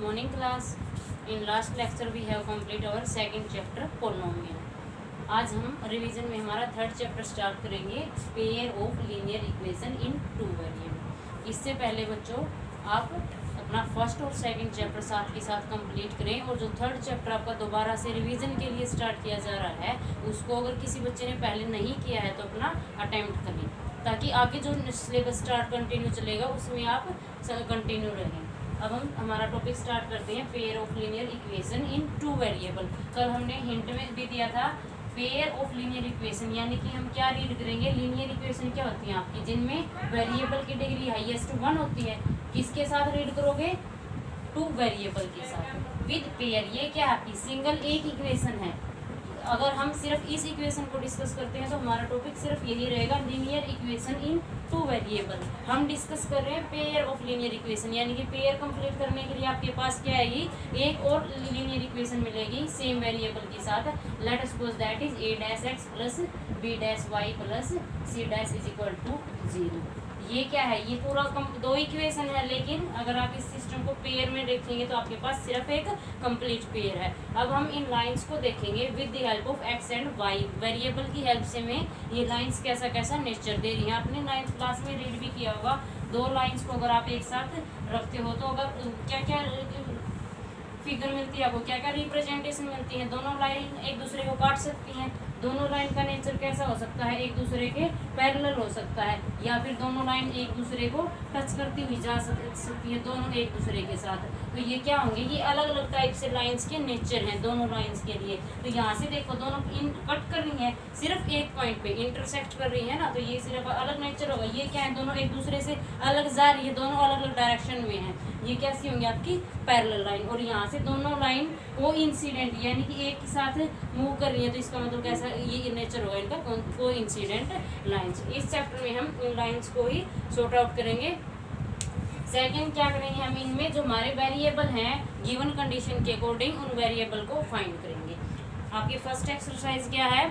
morning class. In last lecture we have complete our second chapter polynomial. आज हम revision में हमारा third chapter start करेंगे pair of linear equation in two variable. इससे पहले बच्चों आप अपना फर्स्ट और सेकंड चैप्टर साथ के साथ कंप्लीट करें, और जो थर्ड चैप्टर आपका दोबारा से रिवीजन के लिए स्टार्ट किया जा रहा है उसको अगर किसी बच्चे ने पहले नहीं किया है तो अपना अटेम्प्ट करें, ताकि आगे जो सिलेबस स्टार्ट कंटिन्यू चलेगा उसमें आप कंटिन्यू रहें। अब हम हमारा टॉपिक स्टार्ट करते हैं pair of linear equation in two variable. कल हमने हिंट में भी दिया था पेयर ऑफ लीनियर इक्वेशन, यानी कि हम क्या रीड करेंगे, लीनियर इक्वेशन क्या होती है आपकी जिनमें वेरिएबल की डिग्री हाईएस्ट 1 होती है। किसके साथ रीड करोगे, टू वेरिएबल के साथ विद पेयर। ये क्या है आपकी सिंगल एक इक्वेशन है। अगर हम सिर्फ इस इक्वेशन को डिस्कस करते हैं तो हमारा टॉपिक सिर्फ यही रहेगा, लीनियर इक्वेशन इन टू वेरिएबल। हम डिस्कस कर रहे हैं पेयर ऑफ लीनियर इक्वेशन, यानी कि पेयर कंप्लीट करने के लिए आपके पास क्या आएगी, एक और लीनियर इक्वेशन मिलेगी सेम वेरिएबल के साथ। Let suppose that is a dash x plus b dash y plus c dash is equal to 0। ये क्या है, ये पूरा दो इक्वेशन है, लेकिन अगर आप इस सिस्टम को पेयर में देखेंगे तो आपके पास सिर्फ एक कंप्लीट पेयर है। अब हम इन लाइंस को देखेंगे with the help of X and Y. Variable की हेल्प से में ये लाइंस कैसा कैसा नेचर दे रही है। आपने 9th क्लास में रीड भी किया होगा। दो लाइंस को अगर आप एक साथ रखते हो तो अगर क्या क्या फिगर मिलती है आपको, क्या क्या रिप्रेजेंटेशन मिलती है। दोनों लाइन एक दूसरे को काट सकती हैं, दोनों लाइन का नेचर कैसा हो सकता है, एक दूसरे के पैरेलल हो सकता है, या फिर दोनों लाइन एक दूसरे को टच करती हुई जा सकती है, दोनों एक दूसरे के साथ। तो ये क्या होंगे, ये अलग अलग टाइप से लाइंस के नेचर हैं दोनों लाइंस के लिए। तो यहाँ से देखो दोनों इन कट कर रही हैं, सिर्फ एक पॉइंट पे इंटरसेक्ट कर रही है ना, तो ये सिर्फ अलग नेचर होगा। ये क्या है, दोनों एक दूसरे से अलग जा रही है, दोनों अलग अलग डायरेक्शन में है। ये कैसी होंगी आपकी पैरेलल लाइन। और यहाँ से दोनों लाइन को इंसिडेंट यानी कि एक साथ मूव कर रही है, तो इसका मतलब कैसा ये नेचर होगा इनका, को इंसिडेंट लाइंस। इस चैप्टर में हम इन लाइंस को ही सॉर्ट आउट करेंगे। सेकंड क्या करेंगे, हम इनमें जो हमारे वेरिएबल हैं गिवन कंडीशन के अकॉर्डिंग उन वेरिएबल को फाइंड करेंगे। आपकी फर्स्ट एक्सरसाइज क्या है,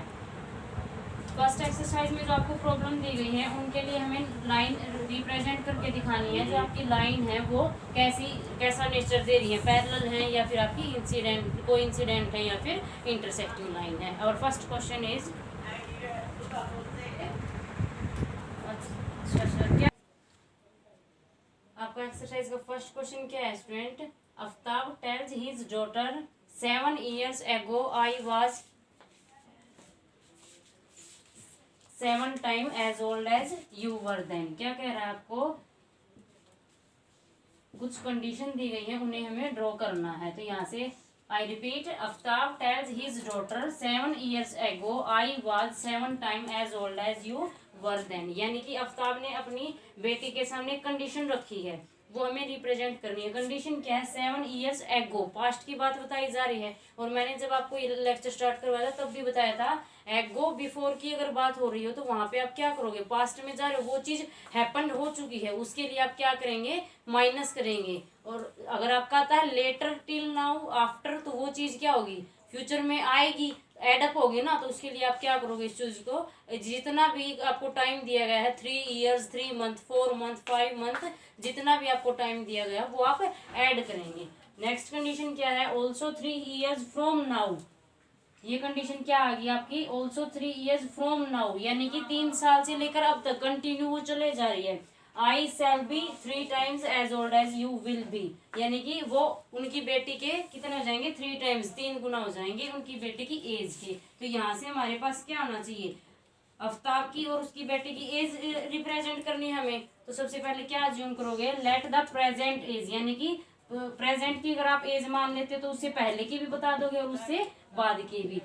फर्स्ट एक्सरसाइज में जो आपको प्रॉब्लम दी गई है उनके लिए हमें लाइन रिप्रेजेंट करके दिखानी है। जो आपकी लाइन है वो कैसा नेचर दे रही है, पैरेलल है या फिर आपकी इंसिडेंट कोइंसिडेंट है या फिर इंटरसेक्टिंग लाइन है। और फर्स्ट क्वेश्चन इज क्या आपका एक्सरसाइज का फर्स्ट क्वेश्चन क्या है student. Aftab tales his daughter 7 years ago I was 7 times as old as you were then। क्या कह रहा है आपको, कुछ कंडीशन दी गई है उन्हें हमें ड्रॉ करना है। तो यहाँ से I repeat, Aftab tales his daughter 7 years ago I was 7 times as old as you were then। यानी कि आफ्ताब ने अपनी बेटी के सामने कंडीशन रखी है, वो हमें रिप्रेजेंट करनी है। कंडीशन क्या है, 7 years ago, पास्ट की बात बताई जा रही है। और मैंने जब आपको लेक्चर स्टार्ट करवाया था तब भी बताया था, एगो बिफोर की अगर बात हो रही हो तो वहां पे आप क्या करोगे, पास्ट में जा रहे हो, वो चीज हैपन हो चुकी है, उसके लिए आप क्या करेंगे, माइनस करेंगे। और अगर आपका आता है लेटर टिल नाउ आफ्टर, तो वो चीज क्या होगी, फ्यूचर में आएगी, एडअप होगी ना। तो उसके लिए आप क्या करोगे, इस चीज को जितना भी आपको टाइम दिया गया है 3 years 3 month 4 month 5 month, जितना भी आपको टाइम दिया गया वो आप ऐड करेंगे। नेक्स्ट कंडीशन क्या है, ऑल्सो 3 years फ्रॉम नाउ। ये कंडीशन क्या आ गई आपकी, ऑल्सो 3 years फ्रॉम नाउ, यानी कि 3 साल से लेकर अब तक कंटिन्यू वो चले जा रही है। I shall be 3 times as old as you will be, यानी कि वो उनकी बेटी के कितने हो जाएंगे, 3 times 3 गुना हो जाएंगे उनकी बेटी की एज के। तो यहाँ से हमारे पास क्या होना चाहिए, आफ्ताब की और उसकी बेटी की एज रिप्रेजेंट करनी है हमें। तो सबसे पहले क्या अज्यूम करोगे, लेट द प्रेजेंट एज, यानी कि प्रेजेंट की अगर आप एज मान लेते हो तो उससे पहले की भी बता दोगे और उससे बाद की भी।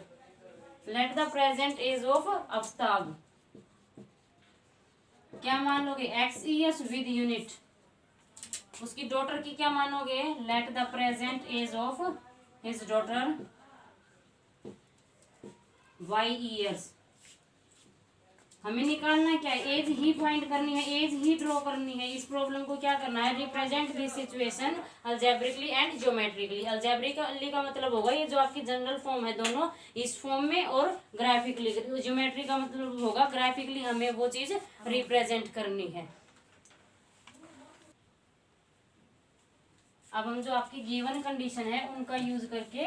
Let the present age of Aftab क्या मान लोगे, x years विद यूनिट। उसकी डॉटर की क्या मानोगे, let the present age of his daughter y years। हमें निकालना क्या है, एज ही फाइंड करनी है, एज ही ड्रॉ करनी है। इस प्रॉब्लम को क्या करना है, represent this situation algebraically and geometrically. Algebraically का मतलब होगा ये जो आपकी जनरल फॉर्म है दोनों इस फॉर्म में, और ग्राफिकली ज्योमेट्री का मतलब होगा ग्राफिकली हमें वो चीज रिप्रेजेंट करनी है। अब हम जो आपकी गिवन कंडीशन है उनका यूज करके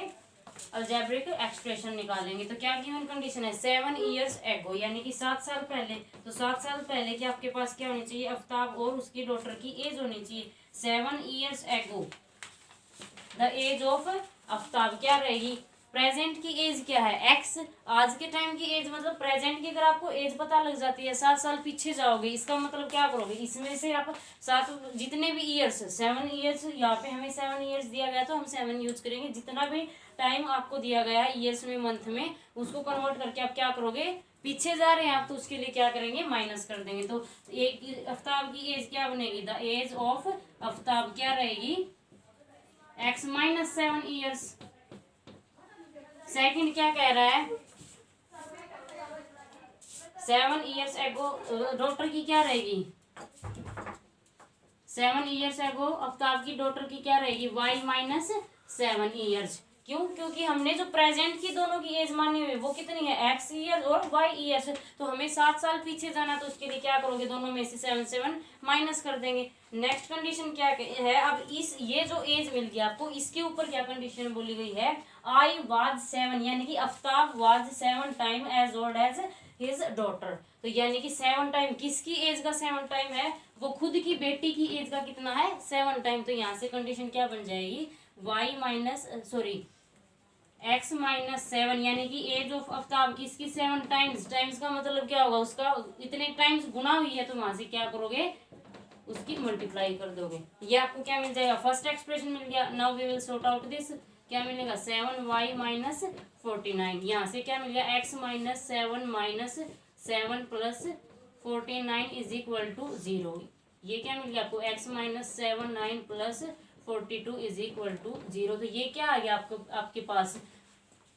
अलजेब्रिक एक्सप्रेशन निकालेंगे। तो क्या गिवन कंडीशन है, 7 years ago यानी कि 7 साल पहले। तो 7 साल पहले कि आपके पास क्या होनी चाहिए, आफ्ताब और उसकी डॉटर की एज होनी चाहिए। 7 years ago the age of Aftab क्या रहेगी, प्रेजेंट की एज क्या है एक्स, आज के टाइम की एज मतलब प्रेजेंट की अगर आपको एज पता लग जाती है 7 साल पीछे जाओगे, इसका मतलब क्या करोगे, इसमें से आप 7 जितने भी ईयर्स 7 ईयर्स, यहाँ पे हमें 7 ईयर्स दिया गया तो हम 7 यूज करेंगे। जितना भी टाइम आपको दिया गया है ईयर्स में मंथ में, उसको कन्वर्ट करके आप क्या करोगे, पीछे जा रहे हैं आप तो उसके लिए क्या करेंगे, माइनस कर देंगे। तो एक आफ्ताब की एज क्या बनेगी, द एज ऑफ आफ्ताब क्या रहेगी, एक्स माइनस 7 ईयर्स। सेकंड क्या कह रहा है, 7 years ago डॉटर की क्या रहेगी, 7 years ago आफ्ताब की डॉटर की क्या रहेगी, y माइनस 7 years। क्यों, क्योंकि हमने जो प्रेजेंट की दोनों की एज मानी हुई वो कितनी है, x ईयर्स और y ईयर्स। तो हमें 7 साल पीछे जाना, तो उसके लिए क्या करोगे, दोनों में से 7 माइनस कर देंगे। नेक्स्ट कंडीशन क्या है, अब इस ये जो एज मिल गया आपको, इसके ऊपर क्या कंडीशन बोली गई है, I was 7 यानी कि Aftab was 7 time age old age his daughter. तो यानी कि 7 टाइम किसकी एज का 7 टाइम है, वो खुद की बेटी की एज का कितना है, 7 टाइम। तो यहाँ से कंडीशन क्या बन जाएगी, x माइनस 7 यानी कि एज ऑफ आफ्ताब की इसकी 7 टाइम्स, टाइम्स का मतलब क्या होगा, उसका इतने टाइम्स गुना हुई है, तो वहां से क्या करोगे, उसकी मल्टीप्लाई कर दोगे। ये आपको क्या मिल जाएगा, फर्स्ट एक्सप्रेशन मिल गया। Now we will sort out this, क्या मिलेगा, 7y माइनस 49। यहाँ से क्या मिल गया, x minus 7 minus 7 plus 49 is equal to 0। ये क्या मिल गया आपको, x minus 7 9 plus 42 is equal to 0। तो ये क्या आ गया आपको, आपके पास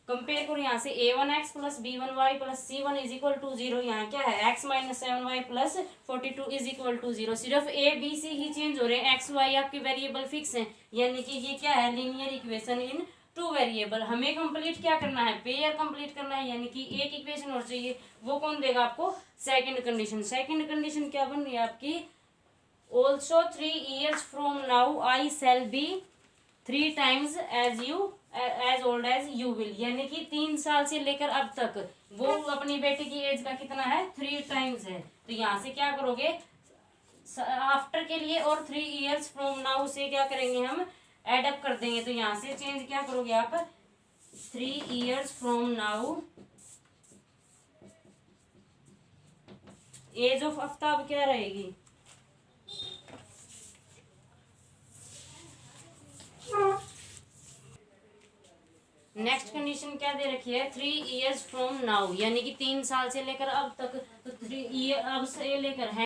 कंपेयर करो यहाँ से, a1x plus b1y plus c1 is equal to 0। यहाँ क्या है, x minus 7y plus 42 is equal to 0। सिर्फ a b c ही चेंज हो रहे हैं, x y आपके वेरिएबल फिक्स हैं। यानी कि ये क्या है, लीनियर इक्वेशन इन 2 वेरिएबल। हमें कंप्लीट क्या करना है, पेयर कंप्लीट करना है, यानी कि एक इक्वेशन और चाहिए, वो कौन देगा आपको, सेकंड कंडीशन। सेकंड कंडीशन क्या बन रही है आपकी, also 3 years from now I shall be 3 times as old as you will. यानी कि 3 साल से लेकर अब तक वो अपनी बेटी की एज का कितना है, 3 times है। तो यहाँ से क्या करोगे, आफ्टर के लिए और 3 years फ्रॉम नाउ से क्या करेंगे, हम एडअप कर देंगे। तो यहाँ से चेंज क्या करोगे आप, 3 years from now age of Aftab क्या रहेगी, नेक्स्ट कंडीशन क्या दे रखी है, 3 years फ्रॉम नाउ यानी कि 3 साल से लेकर अब तक। तो 3 ईयर अब से लेकर है